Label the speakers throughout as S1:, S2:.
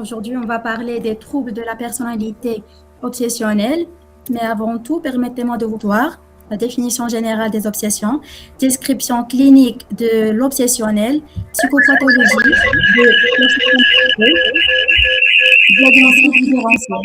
S1: Aujourd'hui, on va parler des troubles de la personnalité obsessionnelle. Mais avant tout, permettez-moi de vous voir la définition générale des obsessions, description clinique de l'obsessionnel, psychopathologie de l'obsessionnalité, diagnostic différentiel.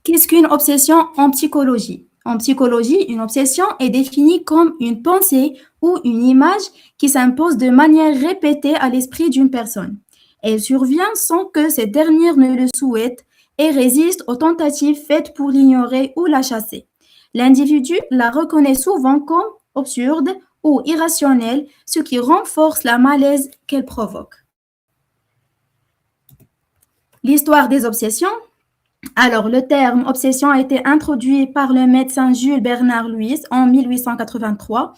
S1: Qu'est-ce qu'une obsession en psychologie? En psychologie, une obsession est définie comme une pensée ou une image qui s'impose de manière répétée à l'esprit d'une personne. Elle survient sans que cette dernière ne le souhaite et résiste aux tentatives faites pour l'ignorer ou la chasser. L'individu la reconnaît souvent comme absurde ou irrationnelle, ce qui renforce la malaise qu'elle provoque. L'histoire des obsessions. Alors, le terme obsession a été introduit par le médecin Jules Bernard Lewis en 1883.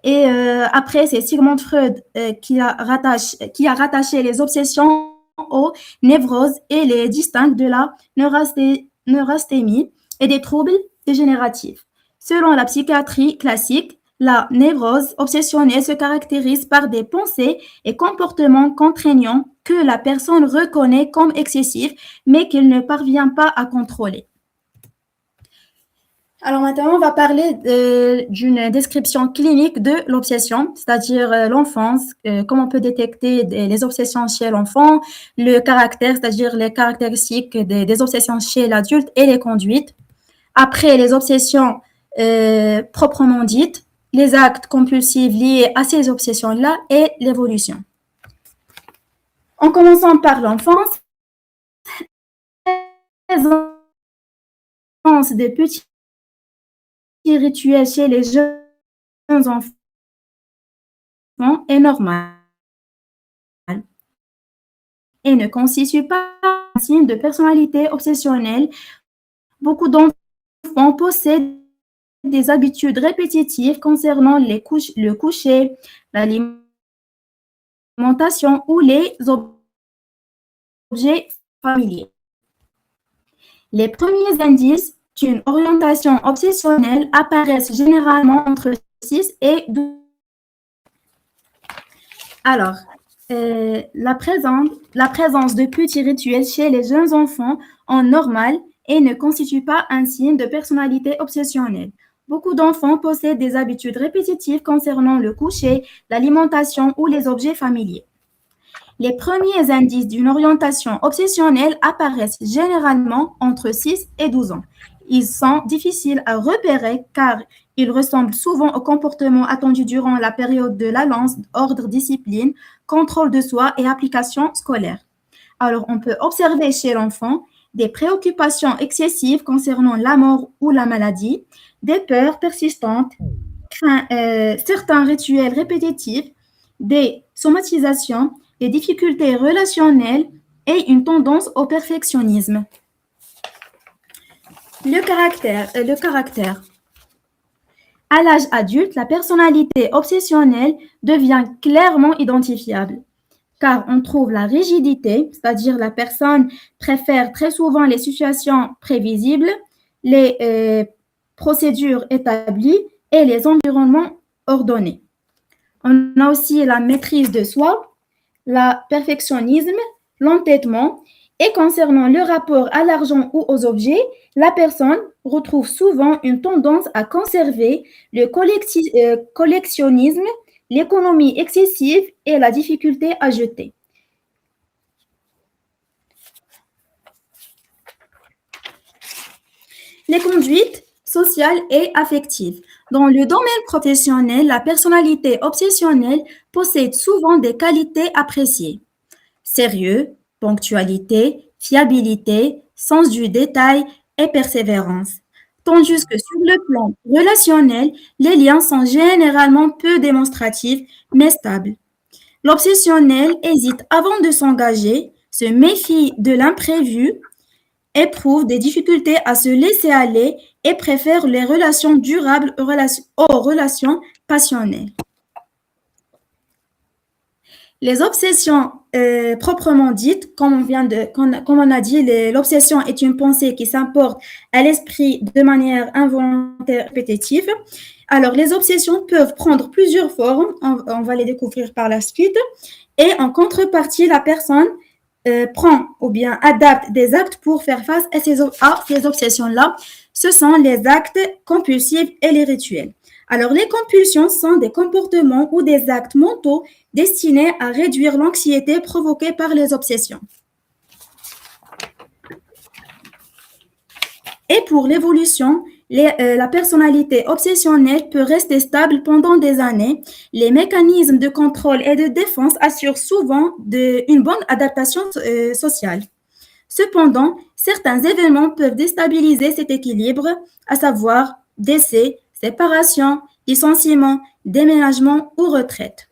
S1: Et après, c'est Sigmund Freud qui a rattaché les obsessions aux névroses et les distingue de la neurasthémie et des troubles dégénératifs. Selon la psychiatrie classique, la névrose obsessionnelle se caractérise par des pensées et comportements contraignants que la personne reconnaît comme excessifs, mais qu'elle ne parvient pas à contrôler. Alors maintenant, on va parler d'une description clinique de l'obsession, c'est-à-dire l'enfance, comment on peut détecter les obsessions chez l'enfant, le caractère, c'est-à-dire les caractéristiques des obsessions chez l'adulte et les conduites. Après, les obsessions proprement dites, les actes compulsifs liés à ces obsessions-là et l'évolution. En commençant par l'enfance, la présence des petits rituels chez les jeunes enfants est normale et ne constitue pas un signe de personnalité obsessionnelle. Beaucoup d'enfants possèdent des habitudes répétitives concernant le coucher, l'alimentation ou les objets familiers. Les premiers indices d'une orientation obsessionnelle apparaissent généralement entre 6 et 12 ans. Alors, la présence de petits rituels chez les jeunes enfants en normal et ne constitue pas un signe de personnalité obsessionnelle. Beaucoup d'enfants possèdent des habitudes répétitives concernant le coucher, l'alimentation ou les objets familiers. Les premiers indices d'une orientation obsessionnelle apparaissent généralement entre 6 et 12 ans. Ils sont difficiles à repérer car ils ressemblent souvent au comportement attendu durant la période de la lance, ordre, discipline, contrôle de soi et application scolaire. Alors, on peut observer chez l'enfant des préoccupations excessives concernant la mort ou la maladie, des peurs persistantes, certains rituels répétitifs, des somatisations, des difficultés relationnelles et une tendance au perfectionnisme. Le caractère. À l'âge adulte, la personnalité obsessionnelle devient clairement identifiable, car on trouve la rigidité, c'est-à-dire la personne préfère très souvent les situations prévisibles, les procédures établies et les environnements ordonnés. On a aussi la maîtrise de soi, le perfectionnisme, l'entêtement, et concernant le rapport à l'argent ou aux objets, la personne retrouve souvent une tendance à conserver le collectionnisme, l'économie excessive et la difficulté à jeter. Les conduites sociales et affectives. Dans le domaine professionnel, la personnalité obsessionnelle possède souvent des qualités appréciées. Sérieux, ponctualité, fiabilité, sens du détail et persévérance. Tandis que sur le plan relationnel, les liens sont généralement peu démonstratifs mais stables. L'obsessionnel hésite avant de s'engager, se méfie de l'imprévu, éprouve des difficultés à se laisser aller et préfère les relations durables aux relations passionnelles. Les obsessions proprement dites, comme on a dit, l'obsession est une pensée qui s'importe à l'esprit de manière involontaire répétitive. Alors, les obsessions peuvent prendre plusieurs formes, on va les découvrir par la suite, et en contrepartie, la personne prend ou bien adapte des actes pour faire face à ces obsessions-là. Ce sont les actes compulsifs et les rituels. Alors, les compulsions sont des comportements ou des actes mentaux destinés à réduire l'anxiété provoquée par les obsessions. Et pour l'évolution, la personnalité obsessionnelle peut rester stable pendant des années. Les mécanismes de contrôle et de défense assurent souvent une bonne adaptation sociale. Cependant, certains événements peuvent déstabiliser cet équilibre, à savoir décès, séparation, licenciement, déménagement ou retraite.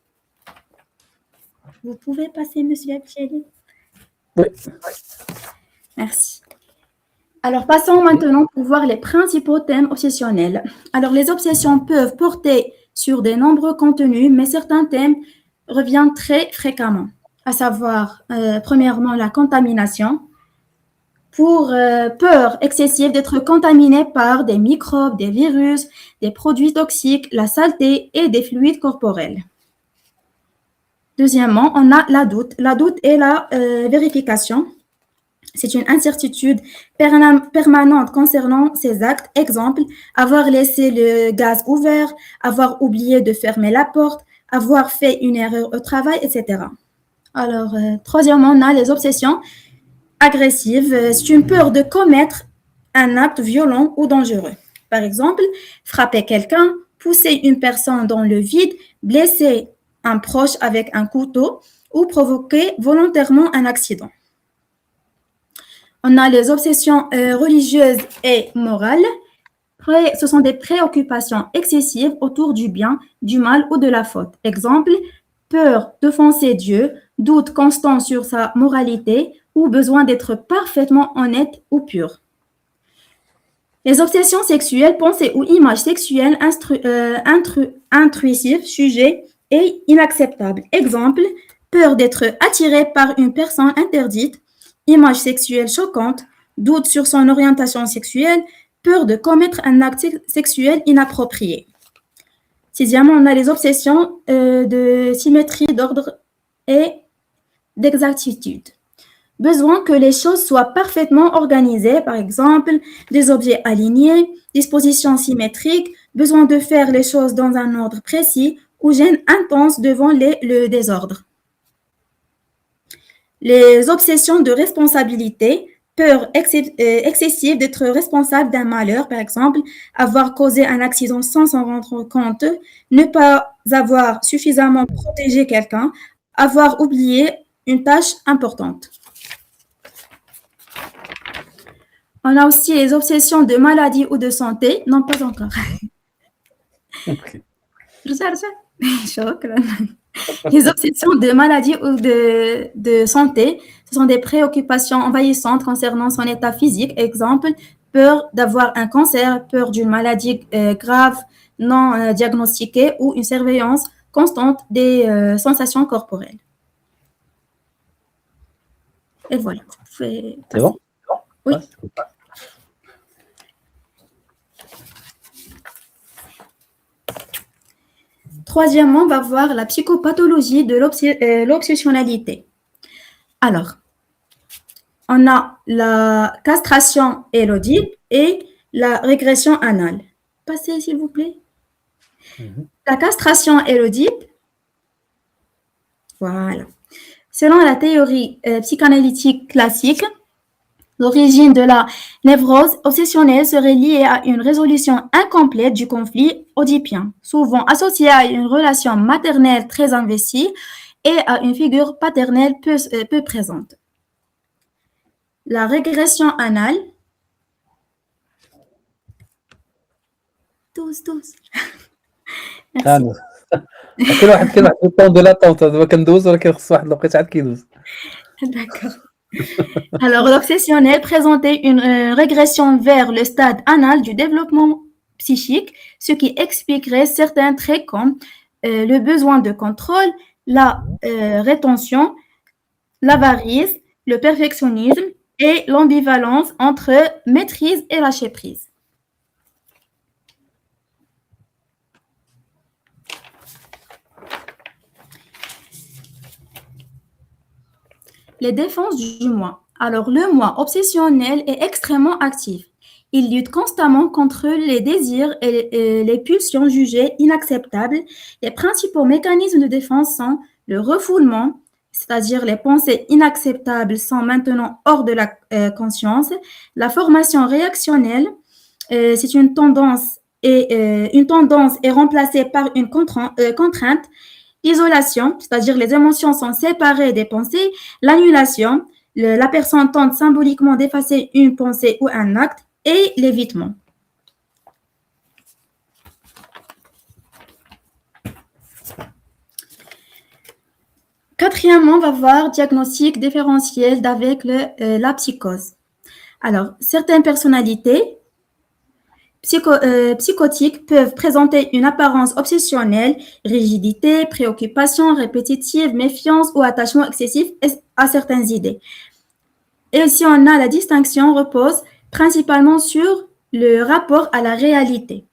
S1: Vous pouvez passer, Monsieur Abcheli?
S2: Oui.
S1: Merci. Alors, passons maintenant pour voir les principaux thèmes obsessionnels. Alors, les obsessions peuvent porter sur de nombreux contenus, mais certains thèmes reviennent très fréquemment, à savoir, premièrement, la contamination, pour peur excessive d'être contaminé par des microbes, des virus, des produits toxiques, la saleté et des fluides corporels. Deuxièmement, on a la doute. La doute est la vérification. C'est une incertitude permanente concernant ces actes. Exemple, avoir laissé le gaz ouvert, avoir oublié de fermer la porte, avoir fait une erreur au travail, etc. Alors, troisièmement, on a les obsessions agressives. C'est une peur de commettre un acte violent ou dangereux. Par exemple, frapper quelqu'un, pousser une personne dans le vide, blesser un proche avec un couteau ou provoquer volontairement un accident. On a les obsessions religieuses et morales. Ce sont des préoccupations excessives autour du bien, du mal ou de la faute. Exemple, peur d'offenser Dieu, doute constant sur sa moralité ou besoin d'être parfaitement honnête ou pur. Les obsessions sexuelles, pensées ou images sexuelles intrusives, sujets et inacceptables. Exemple, peur d'être attiré par une personne interdite, images sexuelles choquantes, doute sur son orientation sexuelle, peur de commettre un acte sexuel inapproprié. Sixièmement, on a les obsessions de symétrie, d'ordre et d'exactitude. Besoin que les choses soient parfaitement organisées, par exemple, des objets alignés, dispositions symétriques, besoin de faire les choses dans un ordre précis ou gêne intense devant le désordre. Les obsessions de responsabilité, peur excessive d'être responsable d'un malheur, par exemple, avoir causé un accident sans s'en rendre compte, ne pas avoir suffisamment protégé quelqu'un, avoir oublié une tâche importante. On a aussi les obsessions de maladie ou de santé. Non, pas encore.
S2: Ok.
S1: Les obsessions de maladie ou de santé, ce sont des préoccupations envahissantes concernant son état physique. Exemple, peur d'avoir un cancer, peur d'une maladie grave non diagnostiquée ou une surveillance constante des sensations corporelles. Et voilà.
S2: C'est bon?
S1: Oui.
S2: Ouais.
S1: Troisièmement, on va voir la psychopathologie de l'obsessionnalité. Alors, on a la castration élodique et la régression anale. Passez, s'il vous plaît. La castration élodique, voilà. Selon la théorie psychanalytique classique, l'origine de la névrose obsessionnelle serait liée à une résolution incomplète du conflit oedipien, souvent associée à une relation maternelle très investie et à une figure paternelle peu présente. La régression anale. Tous. Merci.
S2: كل واحد في الطون دو لاطونت دابا كندوز ولكن خص واحد الوقيته عاد كيدوز.
S1: D'accord. Alors, l'obsessionnel présentait une régression vers le stade anal du développement psychique, ce qui expliquerait certains traits comme le besoin de contrôle, la rétention, l'avarice, le perfectionnisme et l'ambivalence entre maîtrise et lâcher prise. Les défenses du moi. Alors, le moi obsessionnel est extrêmement actif. Il lutte constamment contre les désirs et les pulsions jugées inacceptables. Les principaux mécanismes de défense sont le refoulement, c'est-à-dire les pensées inacceptables sont maintenant hors de la conscience, la formation réactionnelle, c'est une tendance est remplacée par une contrainte. Isolation, c'est-à-dire les émotions sont séparées des pensées. L'annulation, la personne tente symboliquement d'effacer une pensée ou un acte. Et l'évitement. Quatrièmement, on va voir diagnostic différentiel avec la psychose. Alors, certaines personnalités psychotiques peuvent présenter une apparence obsessionnelle, rigidité, préoccupation répétitive, méfiance ou attachement excessif à certaines idées. Et si on a la distinction repose principalement sur le rapport à la réalité.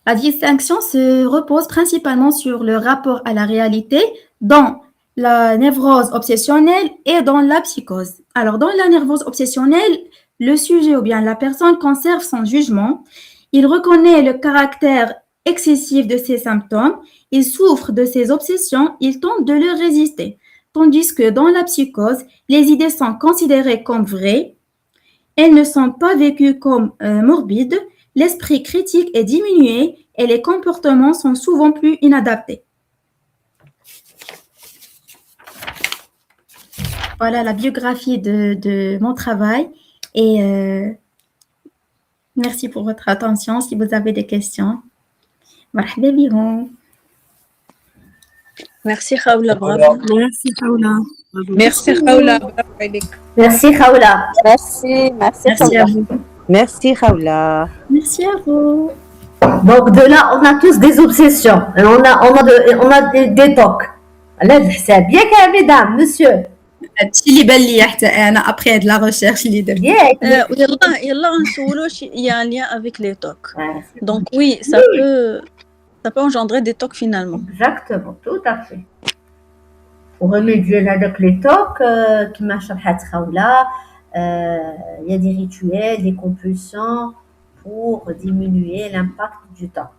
S1: La distinction se repose principalement sur le rapport à la réalité dans la névrose obsessionnelle et dans la psychose. Alors, dans la névrose obsessionnelle, le sujet ou bien la personne conserve son jugement, il reconnaît le caractère excessif de ses symptômes, il souffre de ses obsessions, il tente de leur résister. Tandis que dans la psychose, les idées sont considérées comme vraies, elles ne sont pas vécues comme morbides, l'esprit critique est diminué et les comportements sont souvent plus inadaptés. Voilà la biographie de mon travail et merci pour votre attention. Si vous avez des questions, مرحبا بكم.
S3: Merci Khawla, bravo.
S1: Merci Khawla.
S4: Merci Khawla, bravo عليك.
S5: Merci Khawla.
S6: Merci
S1: Merci
S6: Khawla.
S1: à vous.
S6: Merci Khawla.
S1: Merci à vous.
S5: Donc de là, on a tous des obsessions. Et on a des tocs. على الحساب ياك mesdames, monsieur.
S1: هادشي اللي بان لي حتى انا ابخي هاد لا ريشيرش اللي درت.
S5: ياك.
S3: يلا نسولو il y a un lien avec les tocs.
S5: Ouais,
S3: Donc oui, ça peut engendrer des tocs finalement.
S5: exactement, tout à fait. وremédier لهذاك les tocs كما شرحت خولة, il y a des rituels, des compulsions pour diminuer l'impact du toc.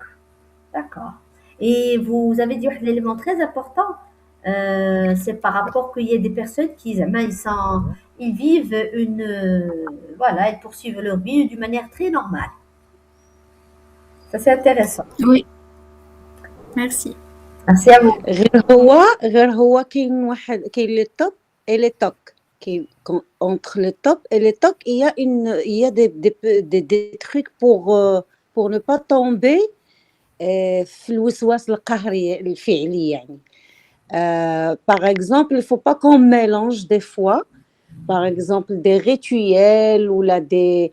S5: D'accord. Et vous avez dit un élément très important, c'est par rapport qu'il y a des personnes qui ils vivent voilà, ils poursuivent leur vie d'une manière très normale. Ça c'est intéressant.
S1: Oui. Merci.
S5: Merci à vous.
S6: غير هو كاين لي توب et les tocs. Entre les top et les tocs, il y a des trucs pour ne pas tomber في الوسواس القهري الفعلي يعني. Par exemple, il faut pas qu'on mélange des fois, par exemple, des rituels ou là des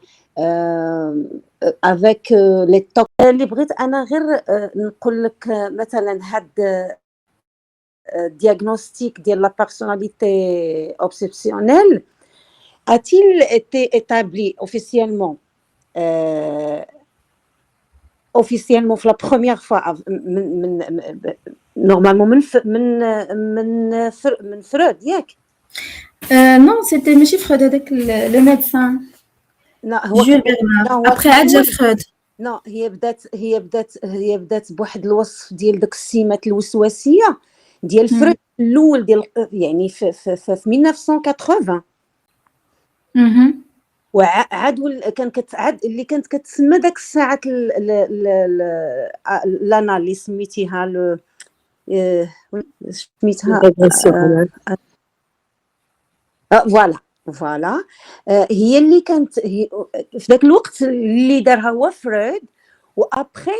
S6: avec les tocs. اللي بغيت أنا غير نقول لك مثلا هاد diagnostic de la personnalité obsessionnelle a-t-il été établi officiellement pour la première fois normalement من Freud ياك
S1: Non, c'était ماشي Freud هذاك le médecin. Jules Bernard. Après Adja Freud.
S6: لا هي بدات بواحد الوصف ديال داك السمات الوسواسيه ديال فريد الاول ديال يعني في 1980. وعاد كان كتعاد اللي كانت كتسمى داك الساعات الاناليز سميتيها سميتها فوالا هي اللي كانت في ذاك الوقت اللي دارها هو فرويد وابخي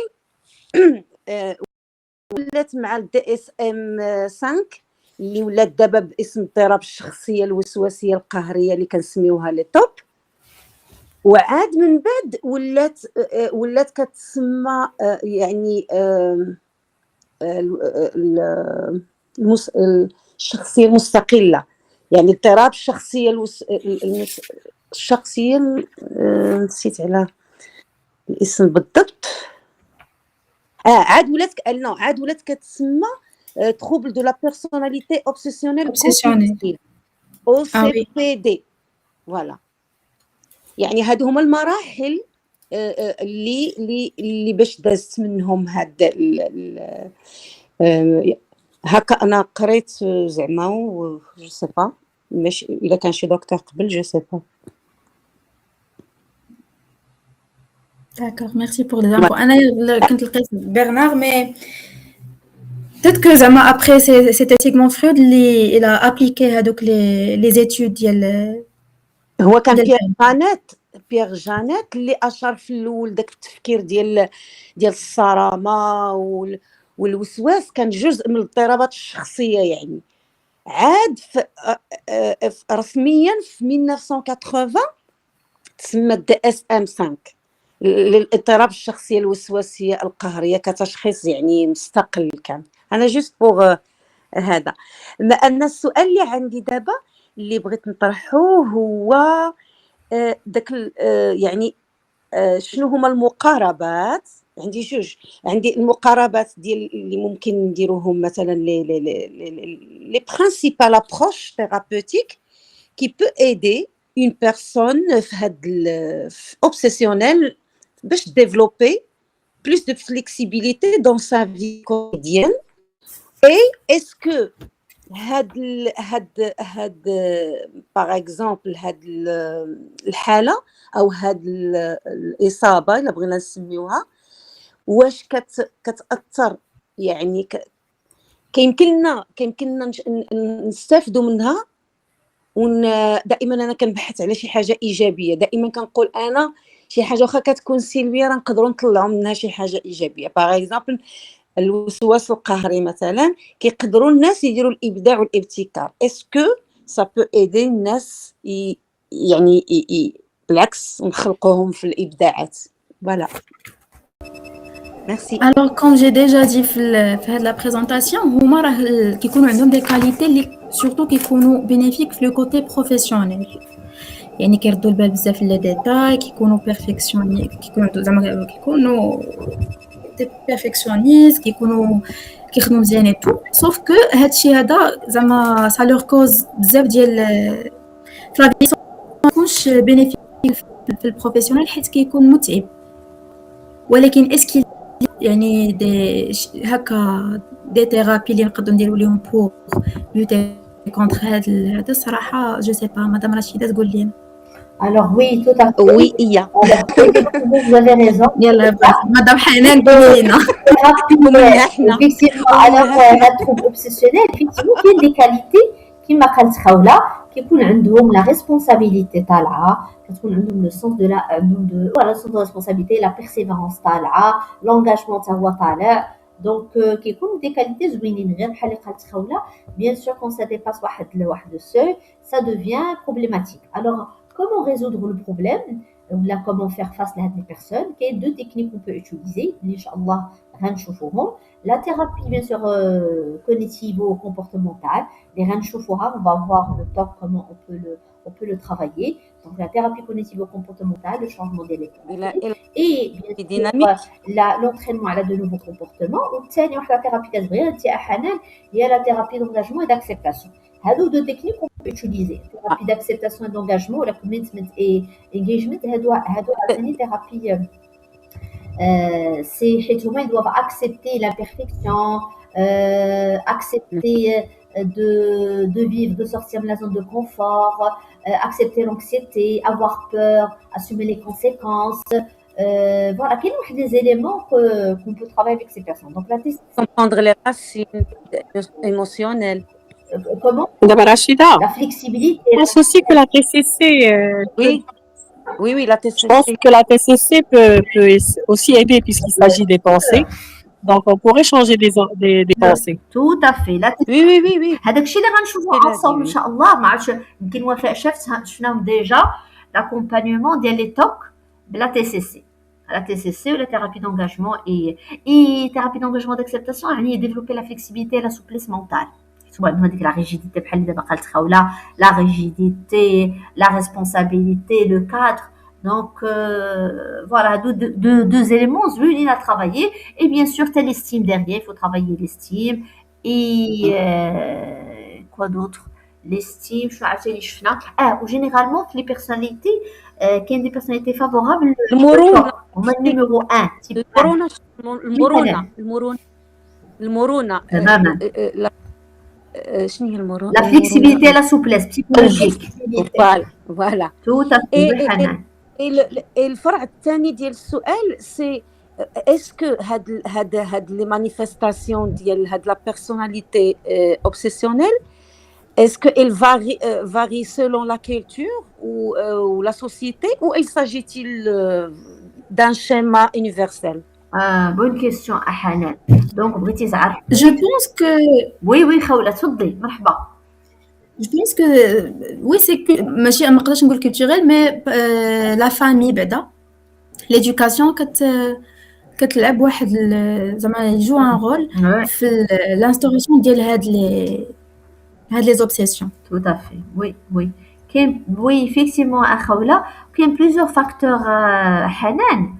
S6: ولات مع الدي اس ام 5 اللي ولات دابا باسم اضطراب الشخصيه الوسواسيه القهريه اللي كنسميوها لي توب وعاد من بعد ولات كتسمى يعني الشخصية المستقلة، يعني اضطراب الشخصية نسيت على الاسم بالضبط. عاد ولات كتسمى trouble de la personnalité obsessionnelle
S1: Obsessionnelle.
S6: compulsive
S1: Ah oui.
S6: OCPD. فوالا، يعني هادو هما المراحل اللي باش دازت منهم هاد هكا انا قريت زعما جو سي با، ماشي الا كان شي دكتور قبل جو سي با.
S1: D'accord, merci pour les infos. أنا كنت لقيت Bernard, mais peut-être que زعما après c'était Sigmund Freud اللي il a appliqué هادوك les études ديال
S6: هو كان
S1: ديال
S6: بيير جانيت اللي اشار في الاول داك التفكير ديال الصرامه والوسواس كان جزء من الاضطرابات الشخصيه. يعني عاد رسميا في 1980 تسمى DSM-5 للاضطراب الشخصيه الوسواسيه القهريه كتشخيص يعني مستقل. كان انا جوست بوغ هذا. ما ان السؤال اللي عندي دابا اللي بغيت نطرحه هو داك يعني شنو هما المقاربات. عندي جوج، عندي المقاربات ديال اللي ممكن نديروهم مثلا لي برينسيبال ابروش ثيرابوتيك كي بو ايدي اون بيرسون في هاد اوبسيسيونيل باش ديفلوبي بلوس دو فليكسيبيليتي دون سا في كوتيديان. اي اسكو هاد باغ اكزومبل هاد الحاله او هاد الاصابه اللي بغينا نسميوها واش كتاثر يعني كيمكننا نستافدوا منها. دائما انا كنبحث على شي حاجه ايجابيه، دائما كنقول انا شي حاجه واخا كتكون سلبيه راه نقدروا نطلعوا منها شي حاجه ايجابيه. باغ اكزومبل الوسواس القهري مثلا كيقدروا الناس يديروا الابداع والابتكار. اسكو سا بو ايدي الناس يعني بالعكس نخلقوهم في الابداعات. فوالا ميرسي.
S1: Alors comme j'ai déjà dit في هاد la présentation هما راه كيكونوا عندهم des qualités اللي surtout كيكونوا bénéfiques في le côté professionnel. يعني كيردوا البال بزاف لي ديتاي، كيكونوا بيرفكسيوني، كيكونوا دي بيرفكسيونيست، كيكونوا كيخدموا مزيان اي تو. سوف كو هادشي هذا زعما سا لور كوز بزاف ديال في لا في ما يكونش بينيفيك في البروفيسيونيل حيت كيكون متعب. ولكن اسكي يعني دي هكا دي ثيرابي اللي نقدروا نديروا لهم بور لوتي كونتر هذا الصراحه جو سي با. مدام رشيده تقول لي.
S5: Alors oui, tout à fait.
S6: Oui, il y a.
S5: Alors, effectivement, vous avez raison.
S1: يلا مدام حنان قولي لنا.
S5: Effectivement, alors la trouble obsessionnelle, effectivement, il y a des qualités كما قالت خولة كيكون عندهم la responsabilité طالعة، كتكون عندهم le sens de la عندهم de voilà le sens de responsabilité، la persévérance طالعة، l'engagement تا هو طالع. دونك كيكونوا دي كاليتي زوينين. غير بحال اللي قالت خولة bien sûr quand ça dépasse واحد le seuil ça devient problématique. Alors comment résoudre le problème ou là comment faire face à ces personnes? Il y a deux techniques qu'on peut utiliser. Inch'Allah, غنشوفوهم. La thérapie bien sûr cognitivo-comportementale. Les غنشوفوها, on va voir le top comment on peut le travailler. Donc la thérapie cognitivo-comportementale, le changement des et bien sûr l'entraînement à de nouveaux comportements. والثاني واحد la thérapie تاع انت حنان هي la thérapie d'engagement et d'acceptation. هادو deux techniques qu'on peut utiliser. Thérapie d'acceptation et d'engagement, la commitment et engagement, هادو ثاني thérapie c'est حيت هما ils doivent accepter l'imperfection, accepter de vivre, de sortir de la zone de confort, accepter l'anxiété, avoir peur, assumer les conséquences. Voilà, quels sont les éléments qu'on peut travailler avec ces personnes. Donc la
S6: comprendre les racines émotionnelles.
S5: Comment?
S4: Rachida,
S5: La flexibilité.
S4: je pense aussi que la TCC,
S6: oui, la TCC.
S4: Je pense que la TCC peut aussi aider puisqu'il s'agit des pensées. Donc on pourrait changer des pensées.
S5: Tout à fait.
S6: Oui.
S5: هذاك الشيء اللي غنشوفوا ensemble ان شاء الله. ما عرفتش يمكن وفاء شفناهم ديجا l'accompagnement ديال لي توك بلا TCC. la TCC ou la thérapie d'engagement et thérapie d'engagement d'acceptation, يعني développer la flexibilité et la souplesse mentale. سواء هذيك la rigidité بحال اللي دابا قالت خاوله, la rigidité, la responsabilité, le cadre. Donc voilà, deux éléments réunis à travailler. Et bien sûr, t'as l'estime derrière, il faut travailler l'estime. Et quoi d'autre? L'estime, je suis ou généralement, les personnalités, qui ont des personnalités favorables,
S3: المرونة
S5: on met le numéro 1, type 1.
S3: المرونة
S5: تماما.
S3: شنو هي المرونة؟
S5: La flexibilité et la souplesse psychologique.
S3: Voilà.
S5: Tout à fait.
S3: Et
S5: Hanan.
S6: الفرع الثاني ديال السؤال سي اسكو هاد لي مانيفيستاسيون ديال هاد لا بيرسوناليتي اوبسيسيونيل est-ce qu'elle varie selon la culture ou la société ou il s'agit-il d'un schéma universel?
S5: Bonne question, Hanan. Donc, بغيتي تعرف.
S1: Je pense que
S5: Oui, خولة تفضلي مرحبا.
S1: Je pense que oui, c'est que ماشي ما نقدرش نقول culturel mais la famille بعدا l'éducation كتلعب واحد زعما يجو un rôle في l'instauration ديال هاد les obsessions.
S5: Tout à fait. Oui. Oui, effectivement, خولة كاين plusieurs facteurs حنان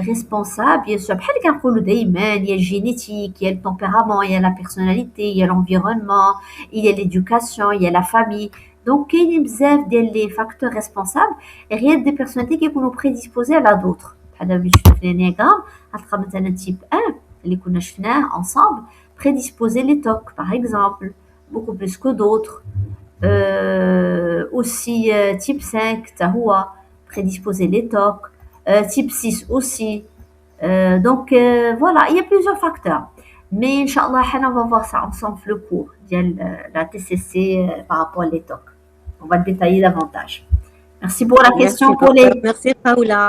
S5: responsables, bien sûr. بحال اللي كنقولوا دايما il y a le génétique, il y a le tempérament, il y a la personnalité, il y a l'environnement, il y a l'éducation, il y a la famille. Donc كاينين بزاف ديال les facteurs responsables et rien des personnalités كيكونوا prédisposées à la d'autres. بحال دابا شفنا في الانياغرام غتلقى مثلا type 1 اللي كنا شفناه ensemble prédisposer les TOC par exemple beaucoup plus que d'autres. Aussi type 5 t'as هو prédisposer les TOC. Type 6 aussi. Donc voilà, il y a plusieurs facteurs. Mais Inch'Allah, on va voir ça ensemble le cours de la TCC par rapport à les TOC. On va le détailler davantage. Merci pour la question.
S3: Merci Paola.